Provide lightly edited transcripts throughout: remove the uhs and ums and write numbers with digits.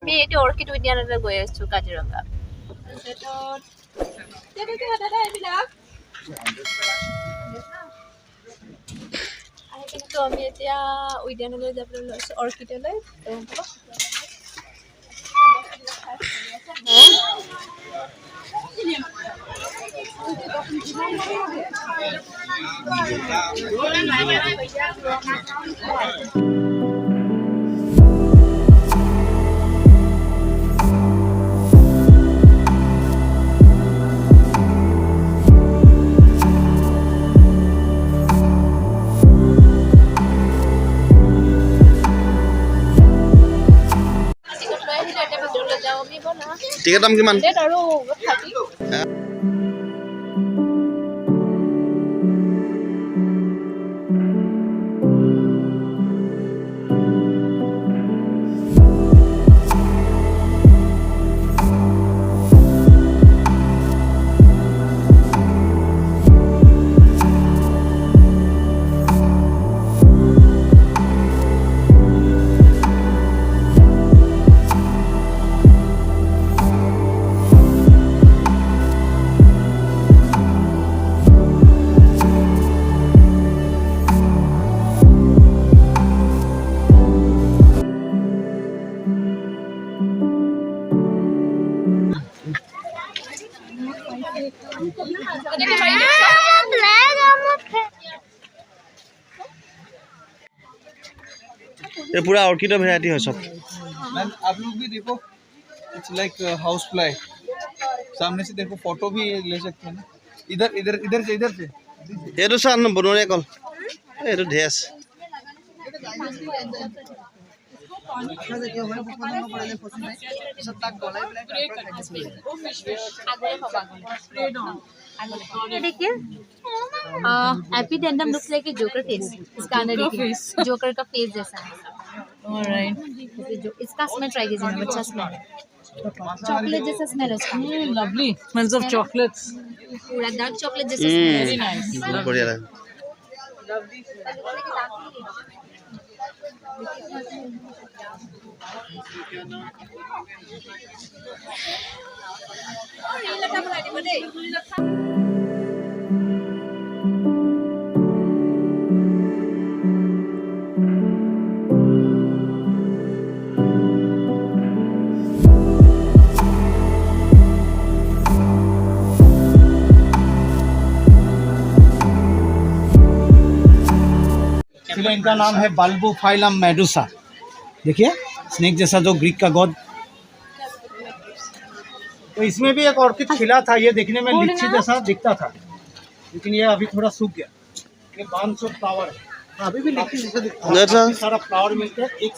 मी eighty orchid उद्यानলৈ গৈ আছো কাজিৰঙা তো আমি এতিয়া উদ্যানলৈ যাবলৈ লৈছো অৰ্কিডলৈ টিকেট দাম কিমান আৰু 30 ये पूरा ऑर्किड वैरायटी है सब मैम आप लोग भी देखो इट्स लाइक हाउस फ्लाई सामने से देखो फोटो भी ले सकते हैं ना इधर इधर इधर से ये तो सान बनोरे कल ये तो ढेस ये देखिए epidendrum looks like a joker face इसका अंदर देखिए जोकर का फेस जैसा है ऑलराइट इसका स्मेल ट्राई कीजिए ना अच्छा स्मेल चॉकलेट जैसा स्मेल है इसका लवली स्मेल्स ऑफ चॉकलेट्स पूरा डार्क चॉकलेट जैसा स्मेल वेरी नाइस बढ़िया लगा इनका नाम है बल्बोफाइलम मेडुसा देखिए स्नेक जैसा जो ग्रीक का गॉड तो इसमें भी एक ऑर्किड खिला था ये देखने में लीची जैसा दिखता था लेकिन ये अभी थोड़ा सूख गया ये 500 फ्लावर है अभी भी लीची जैसा दिखता है काफी सारा फ्लावर मिलता है एक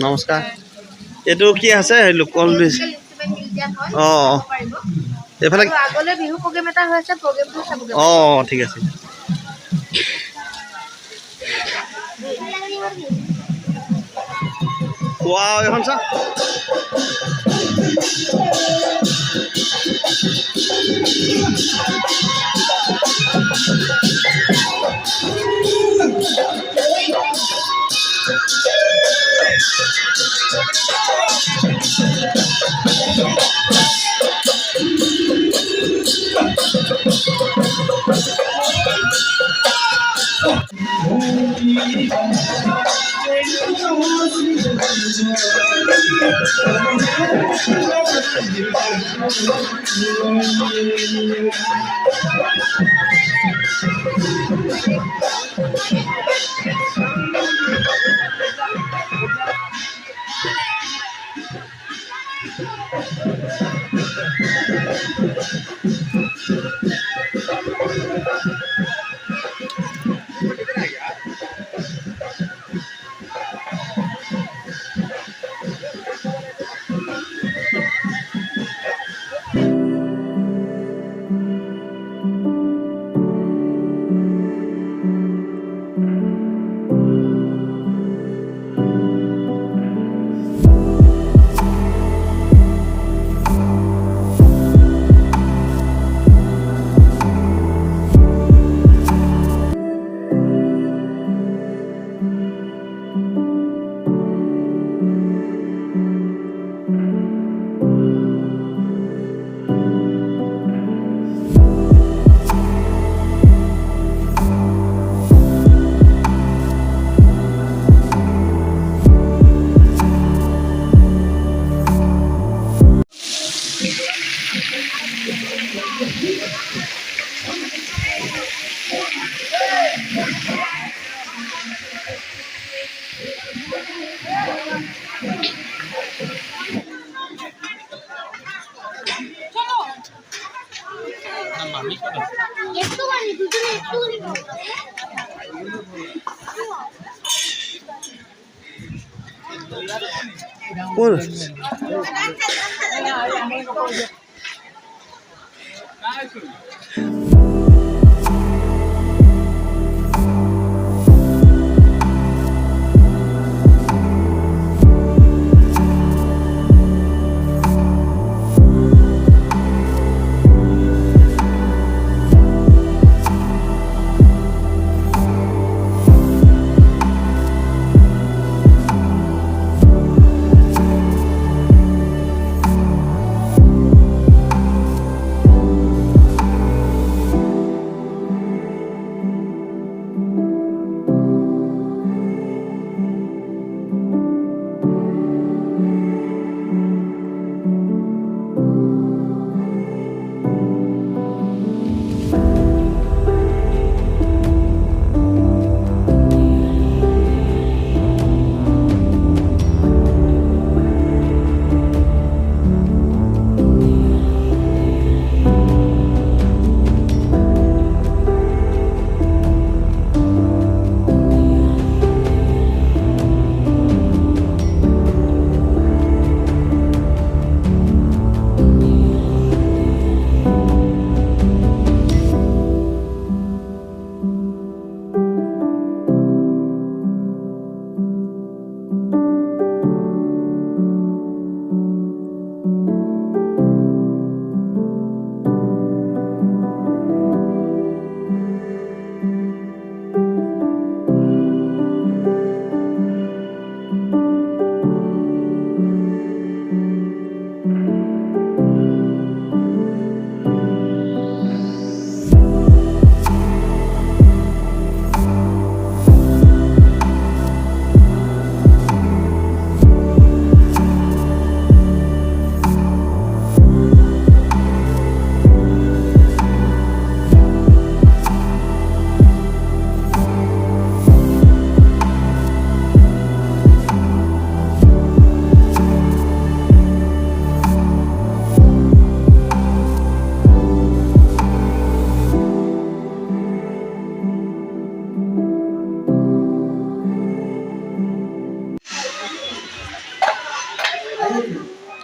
নমস্কাৰ এইটো কি আছে লোকল ডিছ অঁ এইফালে আগলৈ বিহু প্ৰগ্ৰেম এটা হৈ আছে প্ৰগ্ৰেমটো চাব অঁ ঠিক আছে ৱাও এখন চা কোন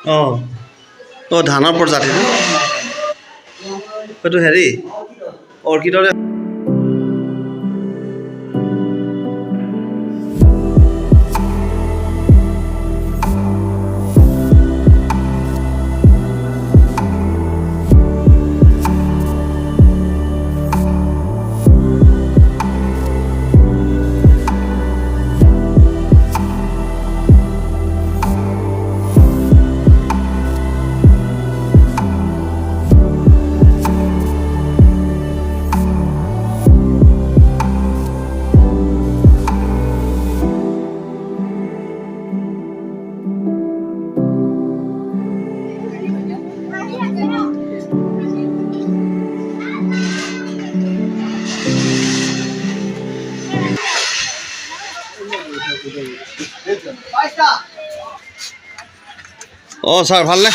অঁ অঁ ধানৰ প্ৰজাতি এইটো হেৰি অৰ্কিডৰে অঁ ছাৰ ভালনে